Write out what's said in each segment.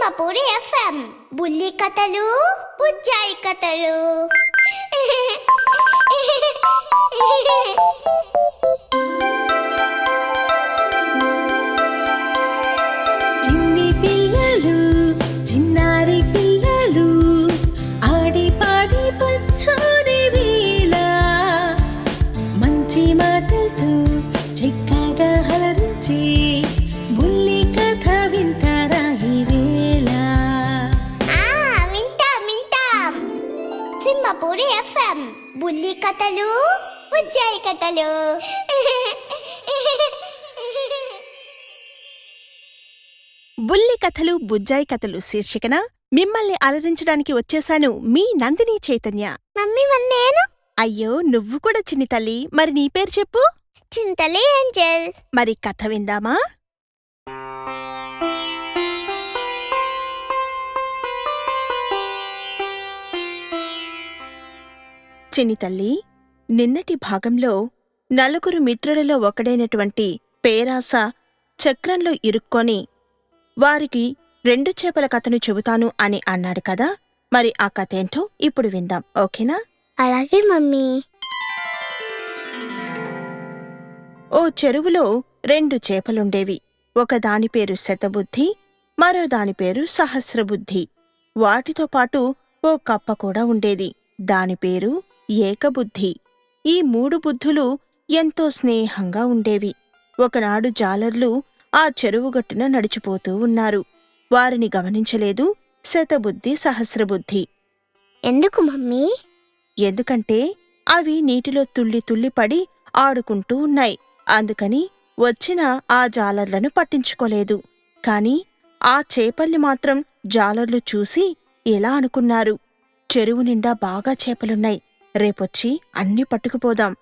Simhapuri FM బుల్లి కథలు బుజ్జాయి కథలు. చిన్ని పిల్లలు చిన్నారి పిల్లలు ఆడి పాడి పచ్చని వేళ మంచి మాటలతో చక్కగా హలరించి బుల్లి కథ వింటారా ఈ వేళ. వింటాం సింహపూరి ఎఫ్ఎం బుల్లి కథలు బుజ్జాయి కథలు. బుల్లి కథలు బుజ్జాయి కథలు శీర్షికన మిమ్మల్ని అలరించడానికి వచ్చేశాను మీ నందిని చైతన్య. మమ్మీ నేను అయ్యో నువ్వు కూడా చిన్ని తల్లి, మరి నీ పేరు చెప్పు. చింతలి ఏంజెల్. మరి కథ విందామా? చిన్ని తల్లి, నిన్నటి భాగంలో నలుగురు మిత్రులలో ఒకడైనటువంటి పేరాస చక్రంలో ఇరుక్కొని వారికి 2 చేపల కథను చెబుతాను అని అన్నాడు కదా. మరి ఆ కథ ఏంటో ఇప్పుడు విందాం, ఓకేనా? అలాగే మమ్మీ. ఓ చెరువులో 2 చేపలుండేవి. ఒకదాని పేరు శతబుద్ధి, మరో దాని పేరు సహస్రబుద్ధి. వాటితో పాటు ఓ కప్ప కూడా ఉండేది. దాని పేరు ఏకబుద్ధి. ఈ 3 బుద్ధులు ఎంతో స్నేహంగా ఉండేవి. ఒకనాడు జాలర్లు ఆ చెరువుగట్టున నడిచిపోతూ ఉన్నారు. వారిని గమనించలేదు శతబుద్ధి సహస్రబుద్ధి. ఎందుకు మమ్మీ? ఎందుకంటే అవి నీటిలో తుళ్ళి తుళ్ళి పడి ఆడుకుంటూ ఉన్నాయి. అందుకని వచ్చిన ఆ జాలర్లను పట్టించుకోలేదు. కాని ఆ చేపల్ని మాత్రం జాలర్లు చూసి ఇలా అనుకున్నారు: చెరువు నిండా బాగా చేపలున్నాయి, రేపొచ్చి అన్ని పట్టుకుపోదాం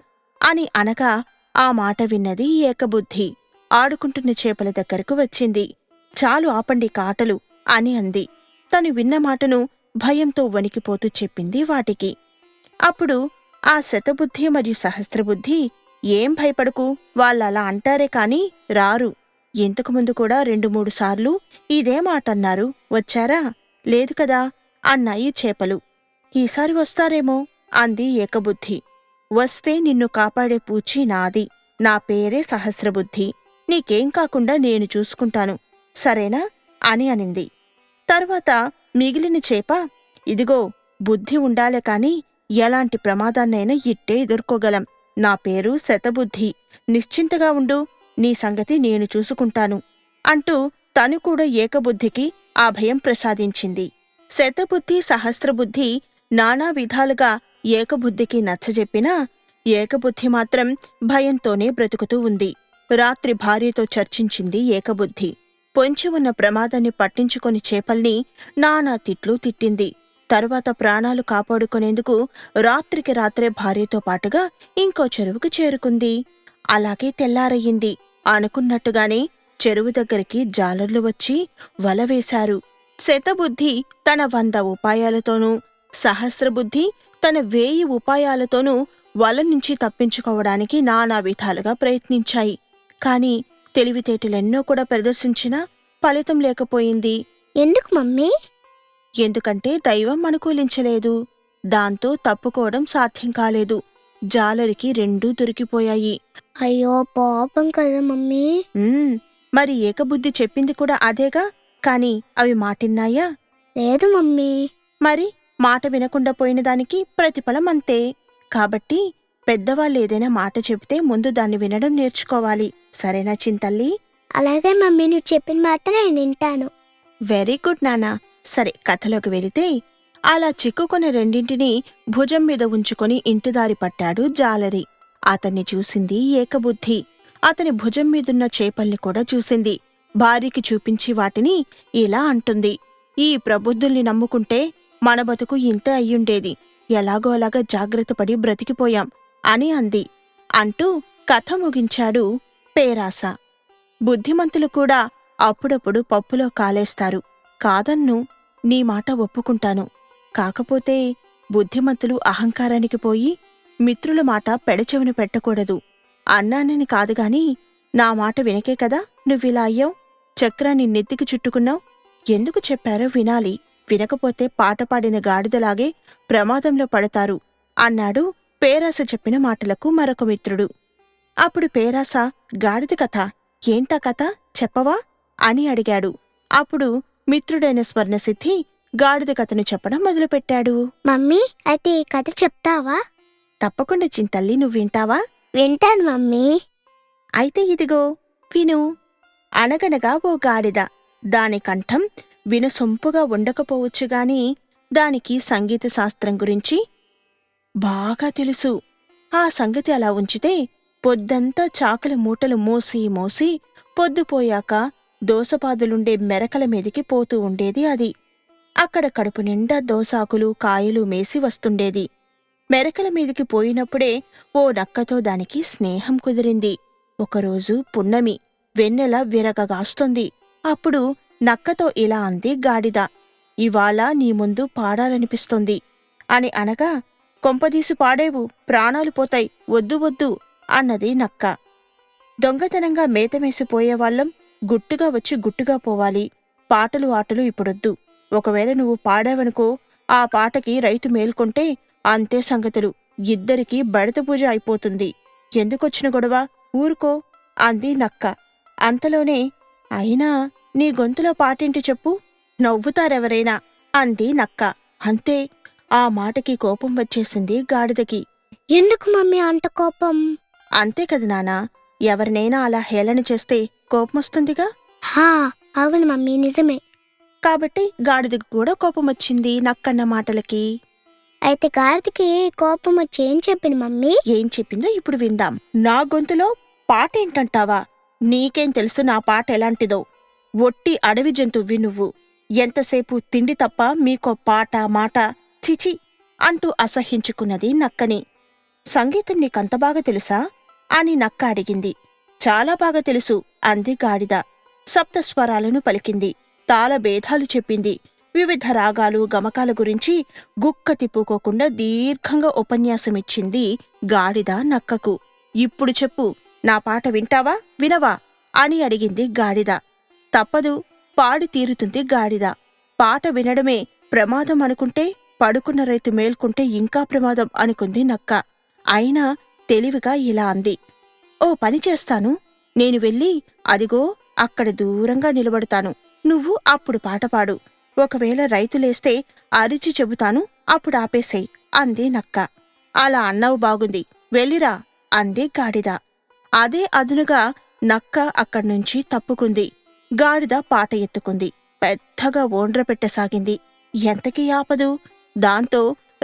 అని అనగా ఆ మాట విన్నది ఏకబుద్ధి. ఆడుకుంటున్న చేపల దగ్గరకు వచ్చింది. చాలు ఆపండి కాటలు అని అంది. తను విన్న మాటను భయంతో వణికిపోతూ చెప్పింది వాటికి. అప్పుడు ఆ శతబుద్ధి మరియు సహస్రబుద్ధి, ఏం భయపడకు, వాళ్ళలా అంటారే కాని రారు. ఇంతకుముందు కూడా 2-3 సార్లు ఇదే మాటన్నారు, వచ్చారా? లేదు కదా అన్నాయి చేపలు. ఈసారి వస్తారేమో అంది ఏకబుద్ధి. వస్తే నిన్ను కాపాడే పూచి నాది. నా పేరే సహస్రబుద్ధి. నీకేం కాకుండా నేను చూసుకుంటాను, సరేనా అని అనింది. తర్వాత మిగిలిన చేప, ఇదిగో బుద్ధి ఉండాలే కాని ఎలాంటి ప్రమాదాన్నైనా ఇట్టే ఎదుర్కోగలం. నా పేరు శతబుద్ధి. నిశ్చింతగా ఉండు, నీ సంగతి నేను చూసుకుంటాను అంటూ తను కూడా ఏకబుద్ధికి ఆ భయం ప్రసాదించింది. శతబుద్ధి సహస్రబుద్ధి నానా విధాలుగా ఏకబుద్ధికి నచ్చజెప్పినా ఏకబుద్ధి మాత్రం భయంతోనే బ్రతుకుతూ ఉంది. రాత్రి భార్యతో చర్చించింది ఏకబుద్ధి. పొంచి ఉన్న ప్రమాదాన్ని పట్టించుకొని చేపల్ని నానా తిట్లు తిట్టింది. తరువాత ప్రాణాలు కాపాడుకునేందుకు రాత్రికి రాత్రే భార్యతో పాటుగా ఇంకో చెరువుకు చేరుకుంది. అలాగే తెల్లారయ్యింది. అనుకున్నట్టుగానే చెరువు దగ్గరికి జాలర్లు వచ్చి వల వేశారు. శతబుద్ధి తన 100 ఉపాయాలతోనూ, సహస్రబుద్ధి తన 1000 ఉపాయాలతోనూ వల నుంచి తప్పించుకోవడానికి నానా విధాలుగా ప్రయత్నించాయి. కాని తెలివితేటలెన్నో కూడా ప్రదర్శించినా ఫలితం లేకపోయింది. ఎందుకు మమ్మీ? ఎందుకంటే దైవం అనుకూలించలేదు. దాంతో తప్పుకోవడం సాధ్యం కాలేదు. జాలరికి 2 దొరికిపోయాయి. అయ్యో పాపం కదా మమ్మీ. మరి ఏకబుద్ధి చెప్పింది కూడా అదేగా, కాని అవి మాటిన్నాయా? లేదు మమ్మీ. మరి మాట వినకుండా పోయిన దానికి ప్రతిఫలం అంతే. కాబట్టి పెద్దవాళ్ళేదైనా మాట చెబితే ముందు దాన్ని వినడం నేర్చుకోవాలి, సరేనా చింతల్లి? అలాగే మమ్మీ, నువ్వు చెప్పిన మాట నేను వింటాను. వెరీ గుడ్ నానా. సరే కథలోకి వెళితే, అలా చిక్కుకున్న 2ంటిని భుజం మీద ఉంచుకొని ఇంటిదారి పట్టాడు జాలరి. అతన్ని చూసింది ఏకబుద్ధి. అతని భుజం మీదున్న చేపల్ని కూడా చూసింది. భార్యకి చూపించి వాటిని ఇలా అంటుంది: ఈ ప్రబుద్ధుల్ని నమ్ముకుంటే మన బతుకు ఇంతే అయ్యుండేది. ఎలాగో అలాగా జాగ్రత్తపడి బ్రతికిపోయాం అని అంది. అంటూ కథ ముగించాడు పేరాస. బుద్ధిమంతులు కూడా అప్పుడప్పుడు పప్పులో కాలేస్తారు. కాదన్ను, నీ మాట ఒప్పుకుంటాను. కాకపోతే బుద్ధిమంతులు అహంకారానికి పోయి మిత్రుల మాట పెడచెవిన పెట్టకూడదు అన్నానని కాదుగాని, నా మాట వినకే కదా నువ్విలా అయ్యావు. చక్రాన్ని నెత్తికి చుట్టుకున్నావు. ఎందుకు చెప్పారో వినాలి. వినకపోతే పాట పాడిన గాడిదలాగే ప్రమాదంలో పడతారు అన్నాడు పేరాస చెప్పిన మాటలకు మరొక మిత్రుడు. అప్పుడు పేరాస, గాడిద కథ ఏంటా కథ చెప్పవా అని అడిగాడు. అప్పుడు మిత్రుడైన స్వర్ణసిద్ధి గాడిద కథను చెప్పడం మొదలుపెట్టాడు. మమ్మీ అయితే ఈ కథ చెప్తావా? తప్పకుండా చింతల్లి, నువ్వు వింటావా? వింటాను మమ్మీ. అయితే ఇదిగో విను. అనగనగా ఓ గాడిద. దాని కంఠం వినసొంపుగా ఉండకపోవచ్చుగాని దానికి సంగీత శాస్త్రం గురించి బాగా తెలుసు. ఆ సంగతి అలా ఉంచితే పొద్దంతా చాకల మూటలు మోసి మోసి పొద్దుపోయాక దోసపాదులుండే మెరకల మీదికి పోతూ ఉండేది అది. అక్కడ కడుపు నిండా దోసాకులు కాయలు మేసి వస్తుండేది. మెరకల మీదికి పోయినప్పుడే ఓ నక్కతో దానికి స్నేహం కుదిరింది. ఒకరోజు పున్నమి, వెన్నెల విరగగాస్తుంది. అప్పుడు నక్కతో ఇలా అంది గాడిద, ఇవాళ నీ ముందు పాడాలనిపిస్తోంది అని అనగా, కొంపదీసి పాడేవు, ప్రాణాలు పోతాయి, వద్దు వద్దు అన్నది నక్క. దొంగతనంగా మేతమేసిపోయేవాళ్లం గుట్టుగా వచ్చి గుట్టుగా పోవాలి. పాటలు ఆటలు ఇప్పుడొద్దు. ఒకవేళ నువ్వు పాడావనుకో, ఆ పాటకి రైతు మేల్కొంటే అంతే సంగతులు, ఇద్దరికీ బడత పూజ అయిపోతుంది. ఎందుకొచ్చిన గొడవ, ఊరుకో అంది నక్క. అంతలోనే, అయినా నీ గొంతులో పాటేంటి చెప్పు, నవ్వుతారెవరైనా అంది నక్క. అంతే. ఆ మాటకి కోపం వచ్చేసింది గాడిదకి. ఎందుకు మమ్మీ అంత కోపం? అంతే కదా నానా, ఎవరినైనా అలా హేళన చేస్తే కోపమొస్తుందిగా. హా, అవును మమ్మీ, నిజమే. కాబట్టి గాడిదకు కూడా కోపమొచ్చింది నక్కన్న మాటలకి. అయితే గాడిదకి కోపం వచ్చి ఏం చెప్పింది మమ్మీ? ఏం చెప్పిందో ఇప్పుడు విందాం. నా గొంతులో పాటేంటంటావా? నీకేం తెలుసు నా పాట ఎలాంటిదో? ఒట్టి అడవి జంతువ్వి నువ్వు. ఎంతసేపు తిండి తప్ప మీకో పాట మాట, చిచి అంటూ అసహ్యించుకున్నది నక్కని. సంగీతం నీకంత బాగా తెలుసా అని నక్క అడిగింది. చాలా బాగా తెలుసు అంది గాడిద. సప్తస్వరాలను పలికింది, తాళభేదాలు చెప్పింది, వివిధ రాగాలు గమకాల గురించి గుక్క తిప్పుకోకుండా దీర్ఘంగా ఉపన్యాసమిచ్చింది గాడిద నక్కకు. ఇప్పుడు చెప్పు, నా పాట వింటావా వినవా అని అడిగింది గాడిద. తప్పదు, పాడి తీరుతుంది గాడిద. పాట వినడమే ప్రమాదం అనుకుంటే, పడుకున్న రైతు మేల్కుంటే ఇంకా ప్రమాదం అనుకుంది నక్క. అయినా తెలివిగా ఇలా అంది, ఓ పని చేస్తాను, నేను వెళ్ళి అదిగో అక్కడ దూరంగా నిలబడతాను, నువ్వు అప్పుడు పాట పాడు. ఒకవేళ రైతులేస్తే అరిచి చెబుతాను, అప్పుడు ఆపేసేయ్ అంది నక్క. అలా అన్నావు బాగుంది, వెళ్ళిరా అంది గాడిద. అదే అదునుగా నక్క అక్కడ్నుంచి తప్పుకుంది. గాడిద పాట ఎత్తుకుంది. పెద్దగా ఓండ్ర పెట్టసాగింది. ఎంతకీ ఆపదు. దాంతో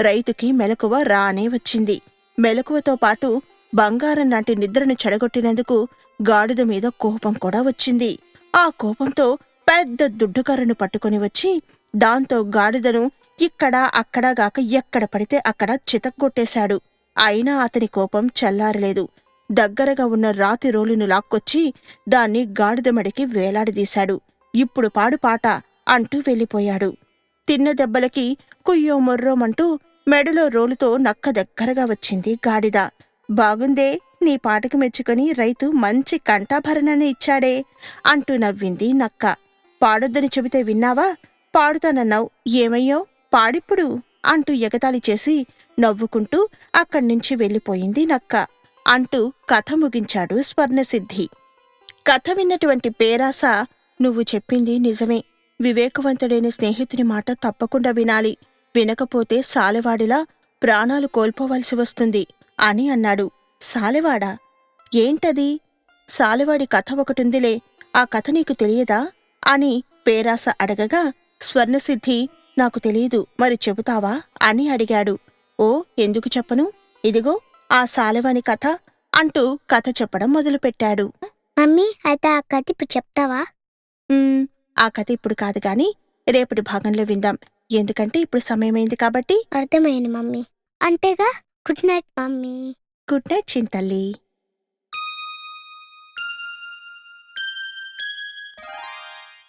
రైతుకి మెలకువ రానే వచ్చింది. మెలకువతో పాటు బంగారం లాంటి నిద్రను చెడగొట్టినందుకు గాడిద మీద కోపం కూడా వచ్చింది. ఆ కోపంతో పెద్ద దుడ్డుకర్రను పట్టుకుని వచ్చి దాంతో గాడిదను ఇక్కడా అక్కడాగాక ఎక్కడ పడితే అక్కడ చితక్కొట్టేశాడు. అయినా అతని కోపం చల్లారలేదు. దగ్గరగా ఉన్న రాతి రోలును లాక్కొచ్చి దాన్ని గాడిద మెడకి వేలాడదీశాడు. ఇప్పుడు పాడు పాట అంటూ వెళ్ళిపోయాడు. తిన్న దెబ్బలకి కుయ్యో మొర్రోమంటూ మెడలో రోలుతో నక్క దగ్గరగా వచ్చింది గాడిద. బాగుందే, నీ పాటకు మెచ్చుకొని రైతు మంచి కంఠాభరణాన్ని ఇచ్చాడే అంటూ నవ్వింది నక్క. పాడొద్దని చెబితే విన్నావా? పాడుతానన్నావు, ఏమయ్యో పాడిప్పుడు అంటూ ఎగతాళి చేసి నవ్వుకుంటూ అక్కడ్నుంచి వెళ్ళిపోయింది నక్క అంటూ కథ ముగించాడు స్వర్ణసిద్ధి. కథ విన్నటువంటి పేరాస, నువ్వు చెప్పింది నిజమే. వివేకవంతుడైన స్నేహితుని మాట తప్పకుండా వినాలి. వినకపోతే సాలెవాడిలా ప్రాణాలు కోల్పోవలసి వస్తుంది అని అన్నాడు. సాలెవాడా? ఏంటది? సాలెవాడి కథ ఒకటుందిలే, ఆ కథ నీకు తెలియదా అని పేరాస అడగగా, స్వర్ణసిద్ధి, నాకు తెలియదు, మరి చెబుతావా అని అడిగాడు. ఓ, ఎందుకు చెప్పను, ఇదిగో ఆ సాలెవాని కథ అంటూ కథ చెప్పడం మొదలుపెట్టాడు. మమ్మీ అయితే ఆ కథ ఇప్పుడు చెప్తావా? ఆ కథ ఇప్పుడు కాదు గాని రేపటి భాగంలో విందాం. ఎందుకంటే ఇప్పుడు సమయమైంది కాబట్టి. అర్థమైంది మమ్మీ. అంటేగా. Good night mummy. Good night చింతల్లి.